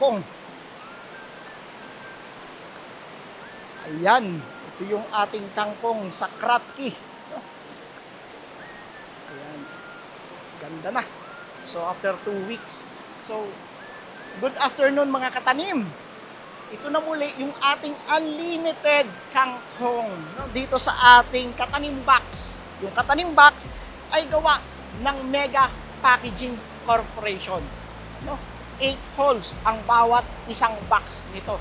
kangkong. Ayan, ito yung ating kangkong sa Kratky. Ayan, ganda na. So after 2 weeks. So, good afternoon mga katanim. Ito na muli yung ating unlimited kangkong, no? Dito sa ating katanim box. Yung katanim box ay gawa ng Mega Packaging Corporation. No? 8 holes ang bawat isang box nito.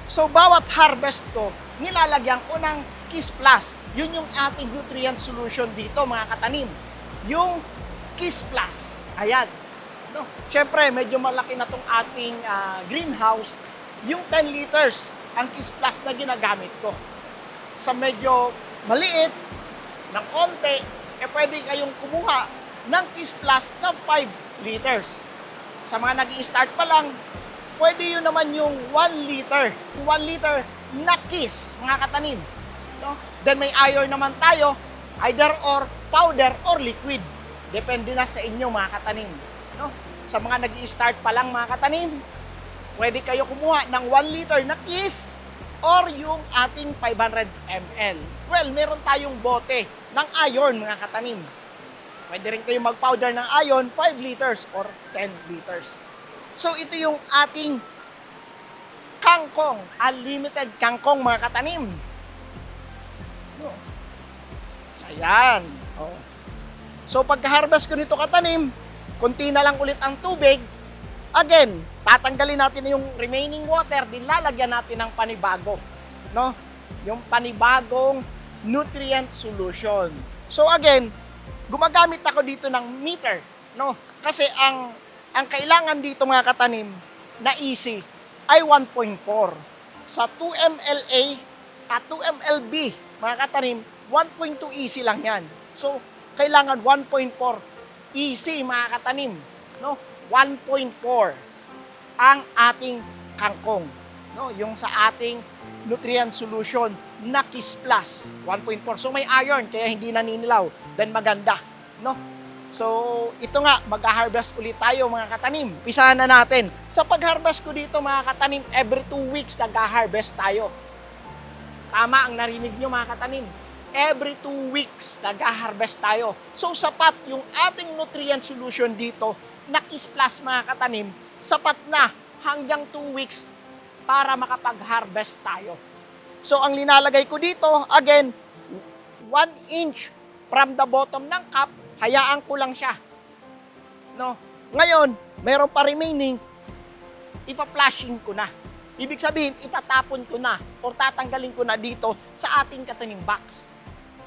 So, bawat harvest ko, nilalagyan ko ng Kiss Plus. Yun yung ating nutrient solution dito, mga katanim. Yung Kiss Plus. Ayan. No? Siyempre, medyo malaki na tong ating greenhouse. Yung 10 liters, ang Kiss Plus na ginagamit ko. Sa medyo maliit, ng konti, pwede kayong kumuha ng Kiss Plus na 5 liters. Sa mga nag-i-start pa lang, pwede yun naman yung 1 liter. 1 liter na Kiss, mga katanim. No? Then may iron naman tayo, either or powder or liquid. Depende na sa inyo, mga katanim. No? Sa mga nag-i-start pa lang, mga katanim, pwede kayo kumuha ng 1 liter na Kiss or yung ating 500 ml. Well, meron tayong bote ng iron, mga katanim. Pwede rin kayo mag-powder ng iron, 5 liters or 10 liters. So, ito yung ating kangkong, unlimited kangkong, mga katanim. Ayan. Oh. So, pagka-harvest ko nito, katanim, konti na lang ulit ang tubig. Again, tatanggalin natin yung remaining water, din lalagyan natin ng panibago. No? Yung panibagong nutrient solution. So, again, gumagamit ako dito ng meter. No? Kasi ang kailangan dito, mga katanim, na easy ay 1.4. Sa 2 mLA at 2 mLB, mga katanim, 1.2 easy lang yan. So, kailangan 1.4 easy, mga katanim. No? 1.4 ang ating kangkong. No? Yung sa ating nutrient solution na Kiss Plus, 1.4. So, may iron, kaya hindi naninilaw. Then, maganda. No? So, ito nga, mag-harvest ulit tayo, mga katanim. Pisahan na natin. Sa pag-harvest ko dito, mga katanim, every 2 weeks nag-harvest tayo. Tama ang narinig nyo, mga katanim. Every 2 weeks nag-harvest tayo. So, sapat yung ating nutrient solution dito na Kiss Plus, mga katanim, sapat na hanggang 2 weeks para makapag-harvest tayo. So, ang linalagay ko dito, again, 1 inch from the bottom ng cup, hayaan ko lang siya. No? Ngayon, meron pa remaining, ipa-flushing ko na. Ibig sabihin, itatapon ko na o tatanggalin ko na dito sa ating katanim box.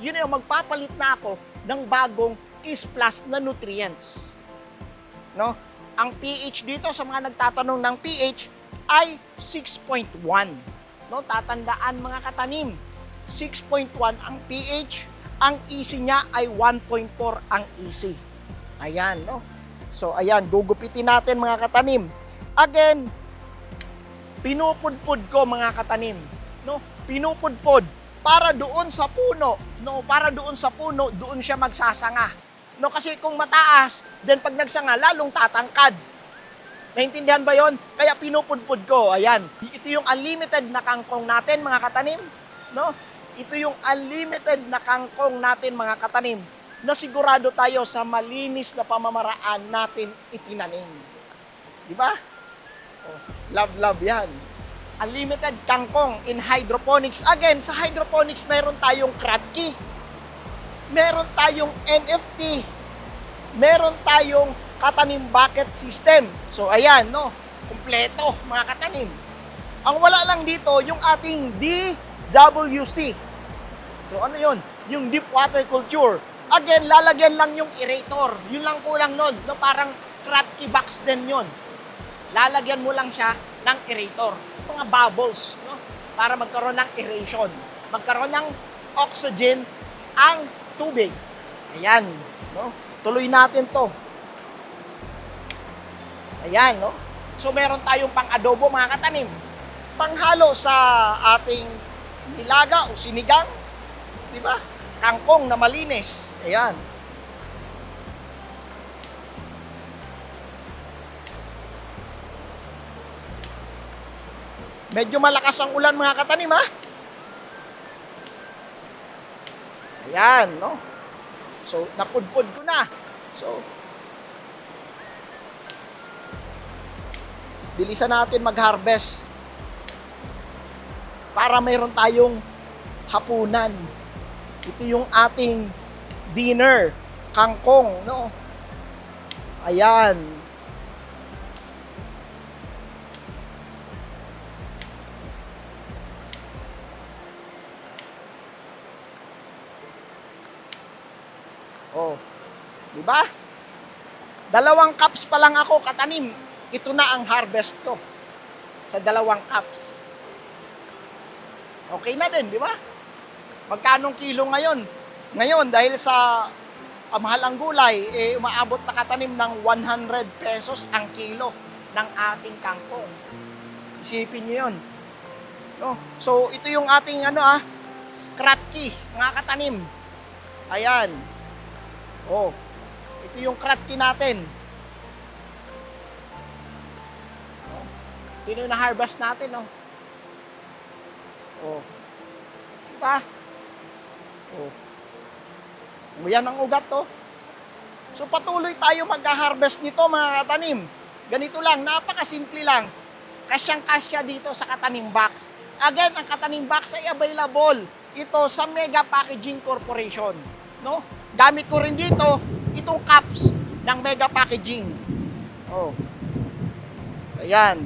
Yun yung magpapalit na ako ng bagong Kiss Plus na nutrients. No? Ang pH dito, sa mga nagtatanong ng pH, ay 6.1. No? Tatandaan, mga katanim, 6.1 ang pH. Ang easy niya ay 1.4 ang easy. Ayan, no? So, ayan, gugupitin natin, mga katanim. Again, pinupudpud ko, mga katanim. No? Pinupudpud para doon sa puno. No? Para doon sa puno, doon siya magsasanga. No? Kasi kung mataas, then pag nagsanga, lalong tatangkad. Naintindihan ba yon? Kaya pinupudpud ko. Ayan. Ito yung unlimited na kangkong natin, mga katanim. No? Ito yung unlimited na kangkong natin, mga katanim, na sigurado tayo sa malinis na pamamaraan natin itinanim. Di ba? Oh, love yan. Unlimited kangkong in hydroponics. Again, sa hydroponics, meron tayong Kratky, meron tayong NFT, meron tayong katanim bucket system. So, ayan, no? Kumpleto, mga katanim. Ang wala lang dito, yung ating DWC. So, ano yun? Yung deep water culture. Again, lalagyan lang yung aerator. Yun lang kulang nun. No? Parang Kratky box din yun. Lalagyan mo lang siya ng aerator. Mga bubbles. No? Para magkaroon ng aeration. Magkaroon ng oxygen ang tubig. Ayan. No? Tuloy natin to. Ayan. No? So, meron tayong pang-adobo, mga katanim. Panghalo sa ating nilaga o sinigang. Diba? Kangkong na malinis. Ayan. Medyo malakas ang ulan mga katanim ha. Ayan, no? So, napudpud ko na. So, bilisan natin mag-harvest para mayroon tayong hapunan. Ito yung ating dinner, kangkong, no? Ayan. Oh, di ba? 2 cups pa lang ako katanim. Ito na ang harvest ko. Sa 2 cups. Okay na din, di ba? Magkanong kilo ngayon? Ngayon, dahil sa mahal ang gulay, umaabot na katanim ng 100 pesos ang kilo ng ating kangkong. Isipin nyo yun. No? So, ito yung ating kratki, mga katanim. Ayan. Oh, ito yung kratki natin. Ito yung na-harvest natin, no? Oh. Diba? Oh. Yan ang ugat, to. So, patuloy tayo mag-harvest nito, mga katanim. Ganito lang, napakasimple lang. Kasyang-kasya dito sa Katanim Box. Again, ang Katanim Box ay available ito sa Mega Packaging Corporation, no? Gamit ko rin dito itong cups ng Mega Packaging. Oh. Ayan.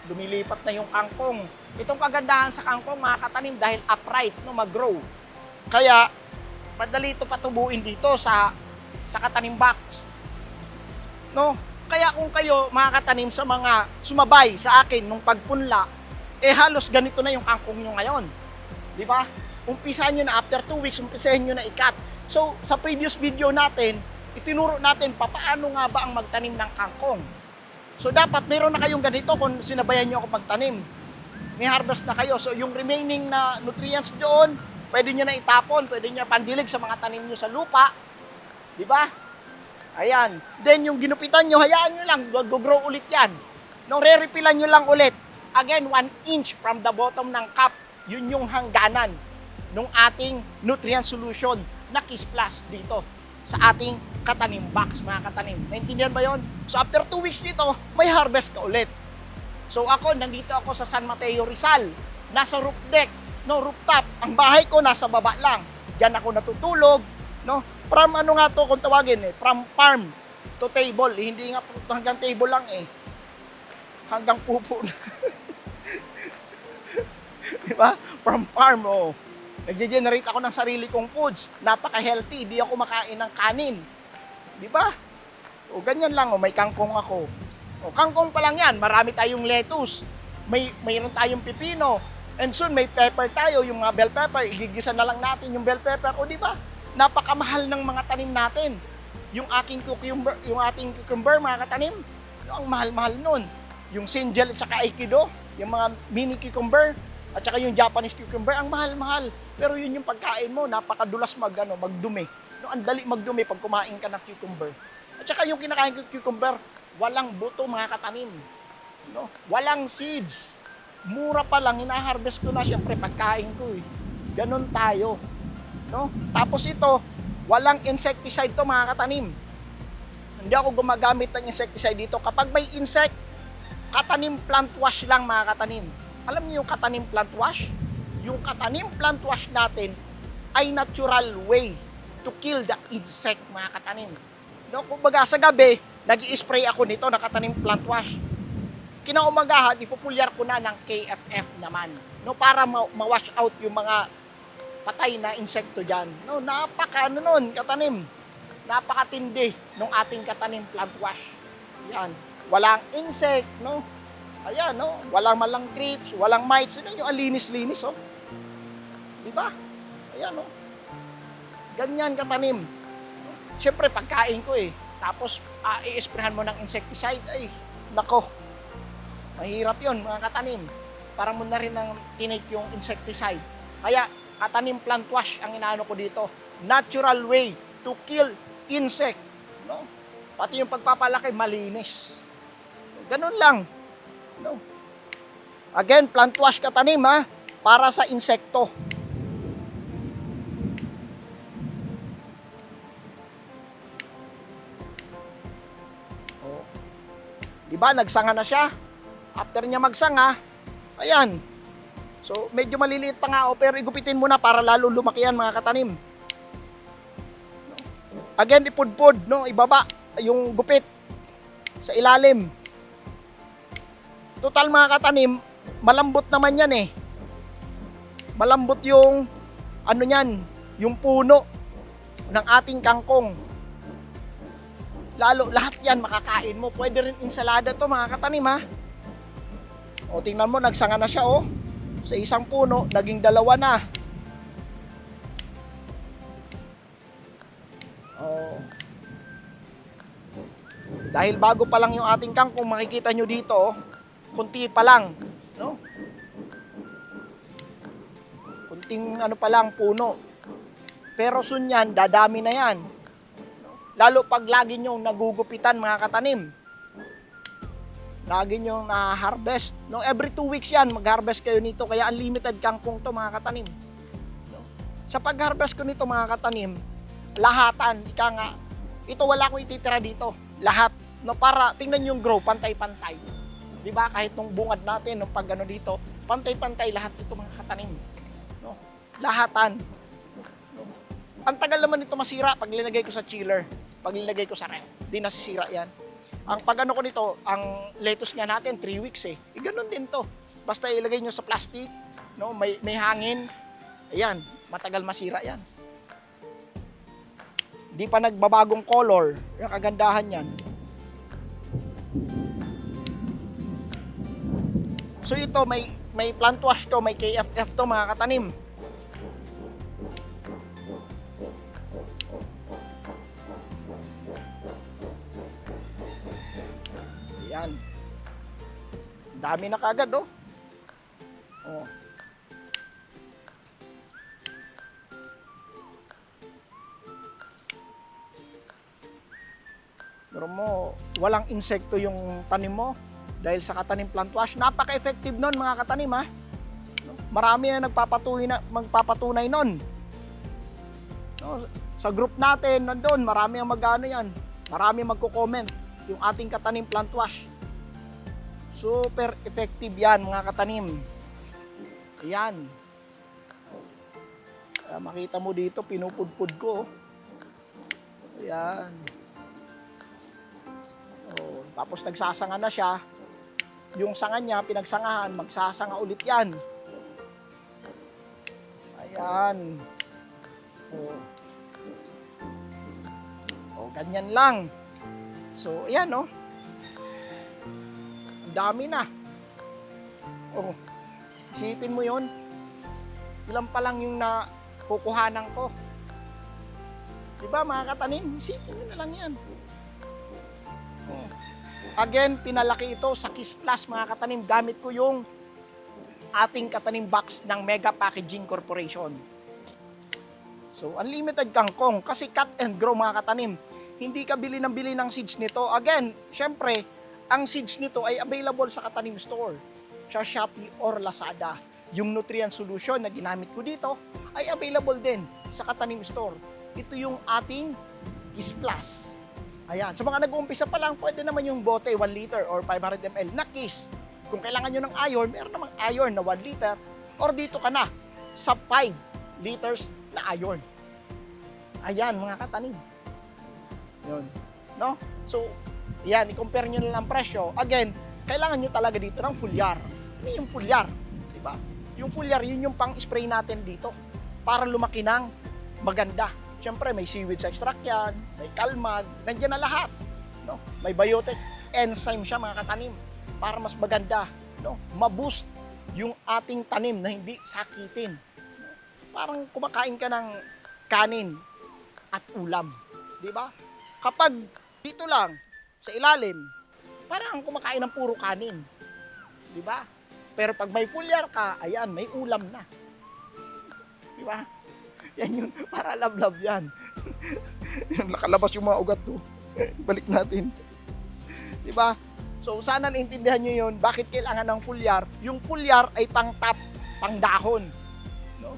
Lumilipat na yung kangkong. Itong kagandahan sa kangkong, mga katanim, dahil upright, no, mag-grow. Kaya, madali ito patubuin dito sa Katanim Box. No? Kaya kung kayo, mga katanim, sa mga sumabay sa akin nung pagpunla, halos ganito na yung kangkong nyo ngayon. Di ba? Umpisahan nyo na after 2 weeks, umpisahan nyo na ikat. So, sa previous video natin, itinuro natin paano nga ba ang magtanim ng kangkong. So, dapat meron na kayong ganito kung sinabayan nyo ako magtanim. May harvest na kayo. So, yung remaining na nutrients doon, pwede nyo na itapon, pwede nyo pandilig sa mga tanim nyo sa lupa. Di ba? Ayan. Then, yung ginupitan nyo, hayaan nyo lang, grow ulit yan. Nung re-repilan nyo lang ulit, again, 1 inch from the bottom ng cup, yun yung hangganan ng ating nutrient solution na Kiss Plus dito sa ating Katanim Box, mga katanim. Naintindihan ba yon? So, after 2 weeks dito, may harvest ka ulit. So, nandito ako sa San Mateo, Rizal. Nasa roof deck, no, rooftop. Ang bahay ko nasa baba lang. Diyan ako natutulog, no? From kung tawagin from farm to table. Hindi nga hanggang table lang hanggang pupo na. Diba? From farm, oh. Nagge-generate ako ng sarili kong foods. Napaka-healthy. Di ako makain ng kanin. Diba? O, ganyan lang, may kangkong ako. O, kangkong pa lang yan. Marami tayong lettuce. Mayroon tayong pipino. And soon, may pepper tayo. Yung mga bell pepper, igigisa na lang natin yung bell pepper. O, diba? Napakamahal ng mga tanim natin. Yung ating cucumber, mga katanim, ang mahal-mahal nun. Yung Sinjel at saka Aikido, yung mga mini cucumber, at saka yung Japanese cucumber, ang mahal-mahal. Pero yun yung pagkain mo, napakadulas magdumi. No, ang dali magdumi pag kumain ka ng cucumber. At saka yung kinakain ko cucumber, walang buto, mga katanim. No? Walang seeds. Mura pa lang, hina-harvest ko na, syempre pagkain ko Ganon tayo. No? Tapos ito, walang insecticide to, mga katanim. Hindi ako gumagamit ng insecticide dito. Kapag may insect, Katanim plant wash lang, mga katanim. Alam niyo yung Katanim plant wash? Yung Katanim plant wash natin ay natural way to kill the insect, mga katanim. No, kumbaga sa gabi, nag-i-spray ako nito na Katanim plant wash. Kinaumagahan, ipupulyar ko na ng KFF naman. No, para ma-wash out yung mga patay na insekto diyan. No, nun, katanim. Napakatindi ng ating Katanim plant wash. Yan. Walang insect, no? Ayan, no? Walang malang creeps, walang mites. Ano yung alinis-linis, oh? Diba? Ayan, no? Ganyan katanim. Siyempre, pagkain ko Tapos, i-sprayhan mo ng insecticide. Ay, nako. Mahirap yun, mga katanim. Parang mo na rin ng tinik yung insecticide. Kaya, Katanim plant wash ang inaano ko dito. Natural way to kill insect, no? Pati yung pagpapalaki, malinis. Ganun lang. No? Again, plant wash katanim ha, para sa insekto. Oh. Diba, nagsanga na siya. After niya magsanga, ayan. So, medyo maliliit pa nga, pero igupitin mo na para lalo lumaki yan mga katanim. Again, ipudpud, no? Ibaba yung gupit sa ilalim. Total mga katanim, malambot naman yan eh. Malambot yung ano yan, yung puno ng ating kangkong. Lalo, lahat yan makakain mo. Pwede rin insalada to mga katanim ha. O tingnan mo, nagsanga na siya oh. Sa isang puno, naging dalawa na. Oh. Dahil bago pa lang yung ating kangkong, makikita nyo dito oh. Kunti pa lang, no? Kunting ano pa lang, puno. Pero soon yan, dadami na yan. Lalo pag lagi nyong nagugupitan mga katanim. Lagi nyong na-harvest. No? Every 2 weeks yan, mag-harvest kayo nito. Kaya unlimited kangkong to mga katanim. No? Sa pag-harvest ko nito mga katanim, lahatan, ika nga, ito wala akong ititira dito. Lahat. No? Para tingnan yung grow, pantay-pantay. Diba? Kahit nung bungad natin, nung pag ano dito, pantay-pantay lahat ito mga katanim. No? Lahatan. No? Ang tagal naman ito masira pag linagay ko sa chiller. Pag linagay ko sa ref, di nasisira yan. Ang pag ano ko nito, ang lettuce nga natin, 3 weeks eh. Ganun din to. Basta ilagay nyo sa plastic, no? may hangin, ayan, matagal masira yan. Di pa nagbabagong color, yung kagandahan yan. So ito, may plant wash to, may KFF to mga katanim. Ayan. Dami na kagad oh. Oh. Pero mo, walang insekto yung tanim mo. Dahil sa katanim plant wash, napaka-effective nun mga katanim ha. Marami na magpapatunay nun. No, sa group natin, nandun, marami ang mag-ano yan. Marami magko-comment yung ating katanim plant wash. Super effective yan mga katanim. Ayan. Makita mo dito, pinupudpud ko. Ayan. Oh, tapos nagsasanga na siya. Yung sanga niya, pinagsangahan, magsasanga ulit yan. Ayan. Oh. Oh, ganyan lang. So, ayan, oh. Ang dami na. Oh, isipin mo yun. Ilan pa lang yung nakukuhanan ko. Diba, mga katanim? Isipin nyo na lang yan. Oh. Again, pinalaki ito sa Kiss Plus mga katanim. Gamit ko yung ating katanim box ng Mega Packaging Corporation. So, unlimited kangkong kasi cut and grow mga katanim. Hindi ka bili ng seeds nito. Again, syempre, ang seeds nito ay available sa katanim store, sa Shopee or Lazada. Yung nutrient solution na ginamit ko dito ay available din sa katanim store. Ito yung ating Kiss Plus. Ayan, sa mga nag-uumpisa pa lang, pwede naman yung bote 1 liter or 500 ml na Kiss. Kung kailangan nyo ng iron, meron namang iron na 1 liter or dito ka na sa 5 liters na iron. Ayan, mga katanim. Yun. No? So, yan, i-compare nyo na lang presyo. Again, kailangan nyo talaga dito ng foliar. Ano yung foliar? Diba? Yung foliar, yun yung pang-spray natin dito para lumaki ng maganda. Siyempre, may seaweed extract yan, may kalmag, nandiyan na lahat. No? May biotic enzyme siya mga katanim para mas maganda, no? Ma-boost yung ating tanim na hindi sakitin. Parang kumakain ka ng kanin at ulam, di ba? Kapag dito lang sa ilalim, parang kumakain ng puro kanin, di ba? Pero pag may foliar ka, ayan, may ulam na. Di ba? Yan yung para lablab yan. Nakalabas yung mga ugat to. Balik natin. Di ba? So sana naintindihan nyo yun, bakit kailangan ng foliar? Yung foliar ay pang top, pang dahon. No?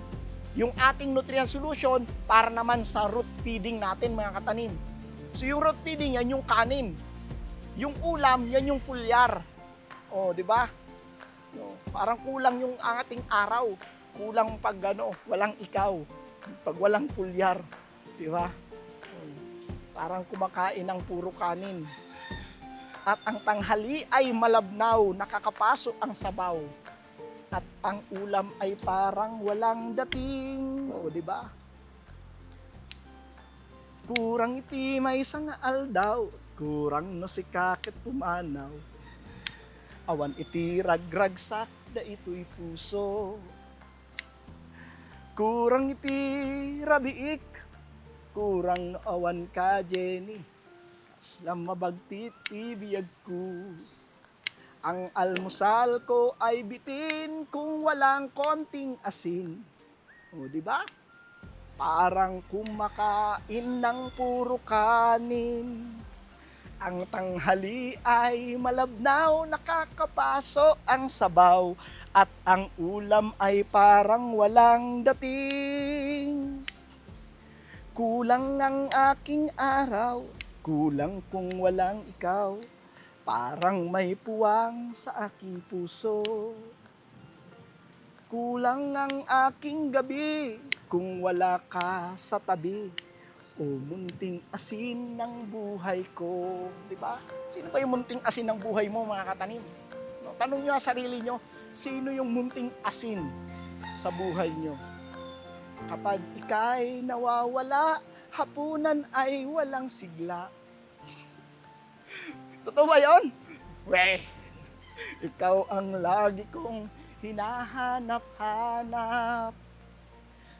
Yung ating nutrient solution para naman sa root feeding natin mga katanim. So yung root feeding yan yung kanin. Yung ulam yan yung foliar. O, di ba? No, parang kulang yung ating araw. Kulang pag walang ikaw. Pag walang foliar, di ba? Parang kumakain ng puro kanin. At ang tanghali ay malabnaw, nakakapasok ang sabaw. At ang ulam ay parang walang dating. O, di ba? Kurang iti may sangaal daw, kurang no si kakit pumanaw. Awan iti ragragsak, da ito'y puso. Kurang iti rabiik, kurang no awan ka Jenny. Islam mabagtit ibiyag ko. Ang almusal ko ay bitin kung walang konting asin. O, di ba? Parang kumakain ng puro kanin. Ang tanghali ay malabnaw, nakakapaso ang sabaw. At ang ulam ay parang walang dating. Kulang ang aking araw, kulang kung walang ikaw, parang may puwang sa aking puso. Kulang ang aking gabi kung wala ka sa tabi, o munting asin ng buhay ko. Diba? Sino ba yung munting asin ng buhay mo mga katanim? No, tanong nyo sa sarili nyo, sino yung munting asin sa buhay nyo? Kapag ika'y nawawala, hapunan ay walang sigla. Totoo ba yun? Weh, ikaw ang lagi kong hinahanap-hanap.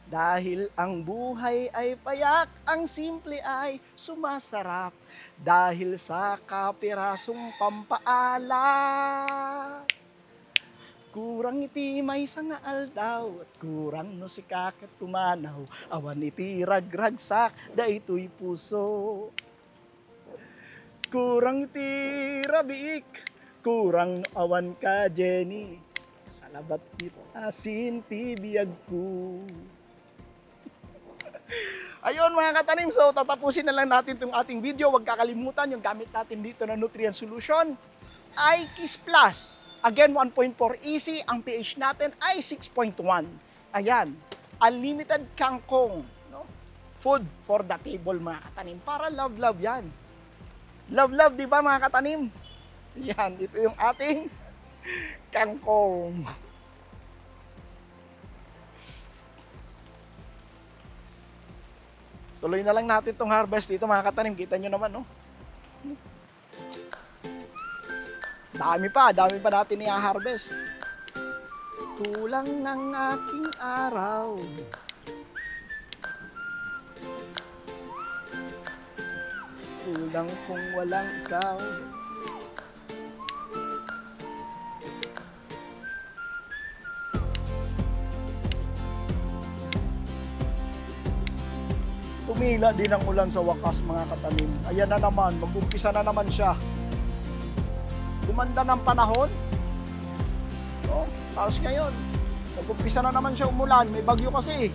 Dahil ang buhay ay payak, ang simple ay sumasarap. Dahil sa kapirasong pampaalat. Kurang iti may sangaal daw, at kurang no si kakat pumanaw. Awan iti ragragsak, da ito'y puso. Kurang iti rabiik, kurang no awan ka Jenny. Sa labat tit asin ti biyag ko. Ayun mga katanim, so tatapusin na lang natin itong ating video. Huwag kakalimutan yung gamit natin dito na nutrient solution ay Kiss Plus. Again, 1.4 easy. Ang pH natin ay 6.1. Ayan, unlimited kangkong. No? Food for the table mga katanim. Para love yan. Love, di ba mga katanim? Yan, ito yung ating kangkong. Tuloy na lang natin itong harvest dito mga katanim. Kita nyo naman, no? Dami pa natin i-harvest. Kulang ang aking araw. Kulang kung walang ikaw. Tumila din ang ulan sa wakas mga katanim. Ayan na naman, mag-umpisa na naman siya. Gumanda ng panahon. No? Tapos ngayon, nag-umpisa na naman siya umulan. May bagyo kasi.